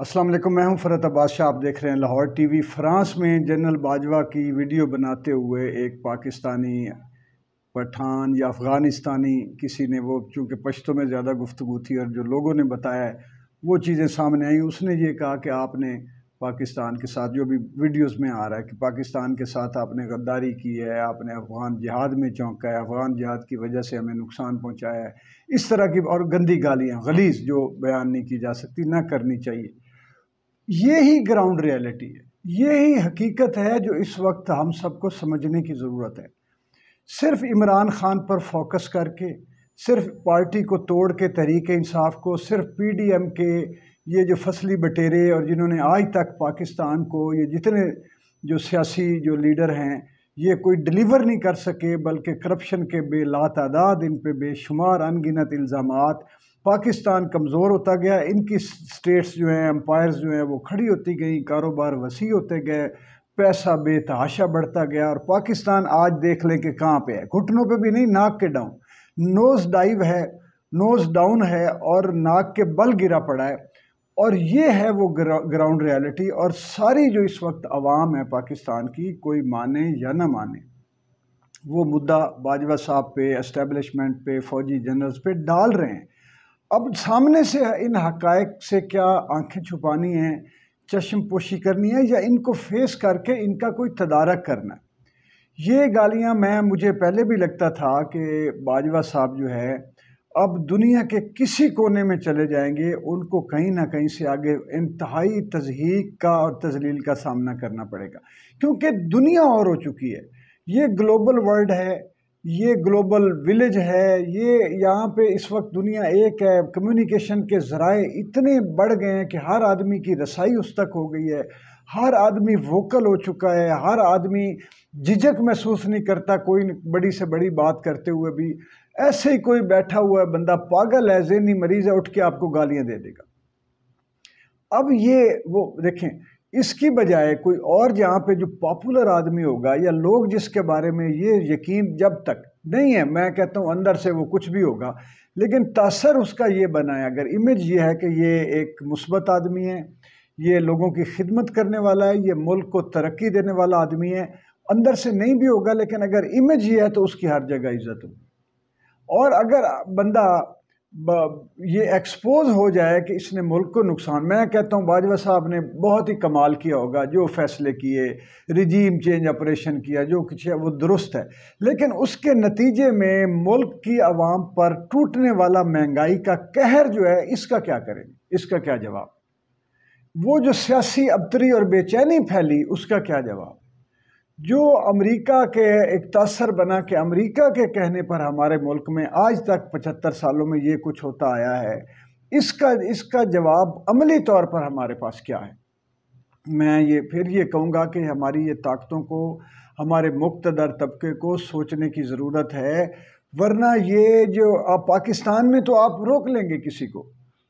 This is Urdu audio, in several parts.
السلام علیکم، میں ہوں فرحت عباس شاہ۔ آپ دیکھ رہے ہیں لاہور ٹی وی۔ فرانس میں جنرل باجوہ کی ویڈیو بناتے ہوئے ایک پاکستانی پٹھان یا افغانستانی کسی نے، وہ چونکہ پشتو میں زیادہ گفتگو تھی اور جو لوگوں نے بتایا ہے وہ چیزیں سامنے آئیں، اس نے یہ کہا کہ آپ نے پاکستان کے ساتھ، جو بھی ویڈیوز میں آ رہا ہے کہ پاکستان کے ساتھ آپ نے غداری کی ہے، آپ نے افغان جہاد میں چونکا ہے، افغان جہاد کی وجہ سے ہمیں نقصان پہنچایا ہے، اس طرح کی اور گندی گالیاں غلیظ جو بیان نہیں کی جا سکتی، نہ کرنی چاہیے۔ یہی گراؤنڈ ریئلٹی ہے، یہی حقیقت ہے جو اس وقت ہم سب کو سمجھنے کی ضرورت ہے۔ صرف عمران خان پر فوکس کر کے، صرف پارٹی کو توڑ کے تحریک انصاف کو، صرف پی ڈی ایم کے یہ جو فصلی بٹیرے اور جنہوں نے آج تک پاکستان کو، یہ جتنے جو سیاسی جو لیڈر ہیں، یہ کوئی ڈیلیور نہیں کر سکے، بلکہ کرپشن کے بے لاتعداد ان پہ بے شمار ان گنت الزامات۔ پاکستان کمزور ہوتا گیا، ان کی سٹیٹس جو ہیں، امپائرز جو ہیں، وہ کھڑی ہوتی گئیں، کاروبار وسیع ہوتے گئے، پیسہ بے تحاشا بڑھتا گیا، اور پاکستان آج دیکھ لیں کہ کہاں پہ ہے، گھٹنوں پہ بھی نہیں، ناک کے ڈاؤن، نوز ڈائیو ہے، نوز ڈاؤن ہے اور ناک کے بل گرا پڑا ہے۔ اور یہ ہے وہ گراؤنڈ ریالٹی، اور ساری جو اس وقت عوام ہے پاکستان کی، کوئی مانے یا نہ مانے، وہ مدعا باجوہ صاحب پہ، اسٹیبلشمنٹ پہ، فوجی جنرلز پہ ڈال رہے ہیں۔ اب سامنے سے ان حقائق سے کیا آنکھیں چھپانی ہیں، چشم پوشی کرنی ہے، یا ان کو فیس کر کے ان کا کوئی تدارک کرنا ہے؟ یہ گالیاں مجھے پہلے بھی لگتا تھا کہ باجوہ صاحب جو ہے اب دنیا کے کسی کونے میں چلے جائیں گے، ان کو کہیں نہ کہیں سے آگے انتہائی تضحیک کا اور تذلیل کا سامنا کرنا پڑے گا، کیونکہ دنیا اور ہو چکی ہے۔ یہ گلوبل ورلڈ ہے، یہ گلوبل ولیج ہے، یہ یہاں پہ اس وقت دنیا ایک ہے، کمیونیکیشن کے ذرائع اتنے بڑھ گئے ہیں کہ ہر آدمی کی رسائی اس تک ہو گئی ہے، ہر آدمی ووکل ہو چکا ہے، ہر آدمی جھجک محسوس نہیں کرتا کوئی بڑی سے بڑی بات کرتے ہوئے بھی۔ ایسے ہی کوئی بیٹھا ہوا ہے بندہ پاگل ہے، ذہنی مریض ہے، اٹھ کے آپ کو گالیاں دے دے گا۔ اب یہ وہ دیکھیں، اس کی بجائے کوئی اور جہاں پہ جو پاپولر آدمی ہوگا، یا لوگ جس کے بارے میں یہ یقین جب تک نہیں ہے، میں کہتا ہوں اندر سے وہ کچھ بھی ہوگا، لیکن تاثر اس کا یہ بنا ہے، اگر امیج یہ ہے کہ یہ ایک مثبت آدمی ہے، یہ لوگوں کی خدمت کرنے والا ہے، یہ ملک کو ترقی دینے والا آدمی ہے، اندر سے نہیں بھی ہوگا، لیکن اگر امیج یہ ہے تو اس کی ہر جگہ عزت ہوگی۔ اور اگر بندہ یہ ایکسپوز ہو جائے کہ اس نے ملک کو نقصان، میں کہتا ہوں باجوہ صاحب نے بہت ہی کمال کیا ہوگا، جو فیصلے کیے، رجیم چینج آپریشن کیا، جو کچھ ہے وہ درست ہے، لیکن اس کے نتیجے میں ملک کی عوام پر ٹوٹنے والا مہنگائی کا قہر جو ہے، اس کا کیا کریں گے؟ اس کا کیا جواب؟ وہ جو سیاسی ابتری اور بے چینی پھیلی، اس کا کیا جواب؟ جو امریکہ کے ایک تاثر بنا کہ امریکہ کے کہنے پر ہمارے ملک میں آج تک 75 سالوں میں یہ کچھ ہوتا آیا ہے، اس کا جواب عملی طور پر ہمارے پاس کیا ہے؟ میں یہ کہوں گا کہ ہماری یہ طاقتوں کو، ہمارے مقتدر طبقے کو سوچنے کی ضرورت ہے، ورنہ یہ جو آپ پاکستان میں تو آپ روک لیں گے کسی کو،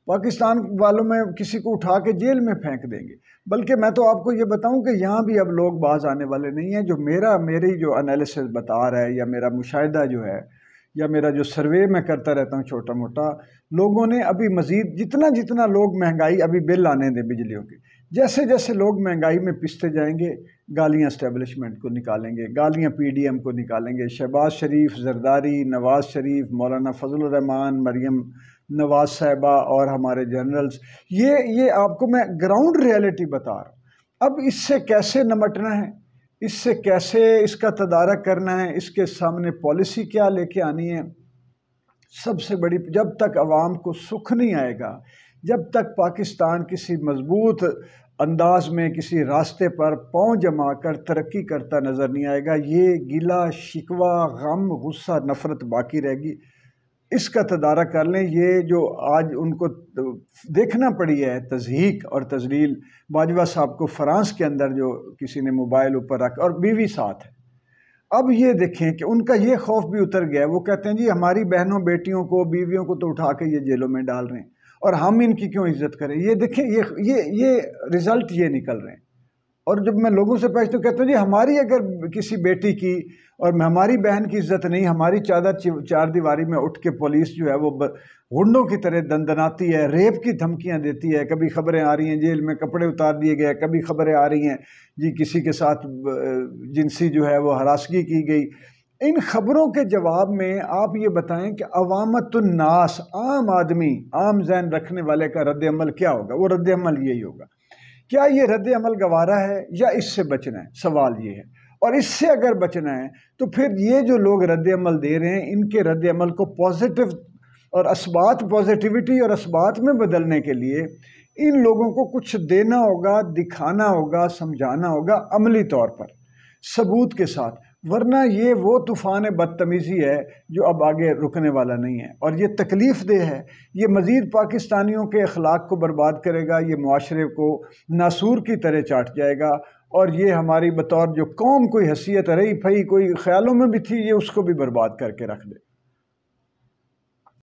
پاکستان والوں میں کسی کو اٹھا کے جیل میں پھینک دیں گے، بلکہ میں تو آپ کو یہ بتاؤں کہ یہاں بھی اب لوگ باز آنے والے نہیں ہیں۔ جو میری جو انالیسس بتا رہا ہے، یا میرا مشاہدہ جو ہے، یا میرا جو سروے میں کرتا رہتا ہوں چھوٹا موٹا، لوگوں نے ابھی مزید جتنا لوگ مہنگائی، ابھی بل آنے دیں بجلیوں کے، جیسے جیسے لوگ مہنگائی میں پستے جائیں گے، گالیاں اسٹیبلشمنٹ کو نکالیں گے، گالیاں پی ڈی ایم کو نکالیں گے، شہباز شریف، زرداری، نواز شریف، مولانا فضل الرحمان، مریم نواز صاحبہ اور ہمارے جنرلز، یہ آپ کو میں گراؤنڈ ریئلٹی بتا رہا ہوں۔ اب اس سے کیسے نمٹنا ہے، اس سے کیسے اس کا تدارک کرنا ہے، اس کے سامنے پالیسی کیا لے کے آنی ہے، سب سے بڑی، جب تک عوام کو سکھ نہیں آئے گا، جب تک پاکستان کسی مضبوط انداز میں کسی راستے پر پاؤں جما کر ترقی کرتا نظر نہیں آئے گا، یہ گلہ شکوہ، غم، غصہ، نفرت باقی رہے گی۔ اس کا تدارک کر لیں۔ یہ جو آج ان کو دیکھنا پڑی ہے تضحیک اور تذلیل، باجوہ صاحب کو فرانس کے اندر جو کسی نے موبائل اوپر رکھ، اور بیوی ساتھ ہے، اب یہ دیکھیں کہ ان کا یہ خوف بھی اتر گیا ہے، وہ کہتے ہیں جی ہماری بہنوں بیٹیوں کو، بیویوں کو تو اٹھا کے یہ جیلوں میں ڈال رہے ہیں، اور ہم ان کی کیوں عزت کریں؟ یہ دیکھیں، یہ رزلٹ یہ نکل رہے ہیں۔ اور جب میں لوگوں سے پوچھتا ہوں کہتے ہیں جی ہماری اگر کسی بیٹی کی اور ہماری بہن کی عزت نہیں، ہماری چار دیواری میں اٹھ کے پولیس جو ہے وہ غنڈوں کی طرح دندناتی ہے، ریپ کی دھمکیاں دیتی ہے، کبھی خبریں آ رہی ہیں جیل میں کپڑے اتار دیے گئے، کبھی خبریں آ رہی ہیں جی کسی کے ساتھ جنسی جو ہے وہ ہراسگی کی گئی، ان خبروں کے جواب میں آپ یہ بتائیں کہ عوامت الناس، عام آدمی، عام ذہن رکھنے والے کا رد عمل کیا ہوگا؟ وہ رد عمل یہی ہوگا، کیا یہ رد عمل گوارا ہے یا اس سے بچنا ہے؟ سوال یہ ہے، اور اس سے اگر بچنا ہے تو پھر یہ جو لوگ رد عمل دے رہے ہیں ان کے رد عمل کو پازیٹیو اور اثبات، پازیٹیوٹی اور اثبات میں بدلنے کے لیے ان لوگوں کو کچھ دینا ہوگا، دکھانا ہوگا، سمجھانا ہوگا عملی طور پر ثبوت کے ساتھ، ورنہ یہ وہ طوفان بدتمیزی ہے جو اب آگے رکنے والا نہیں ہے، اور یہ تکلیف دہ ہے، یہ مزید پاکستانیوں کے اخلاق کو برباد کرے گا، یہ معاشرے کو ناسور کی طرح چاٹ جائے گا، اور یہ ہماری بطور جو قوم کوئی حیثیت رہی پھئی کوئی خیالوں میں بھی تھی، یہ اس کو بھی برباد کر کے رکھ دے۔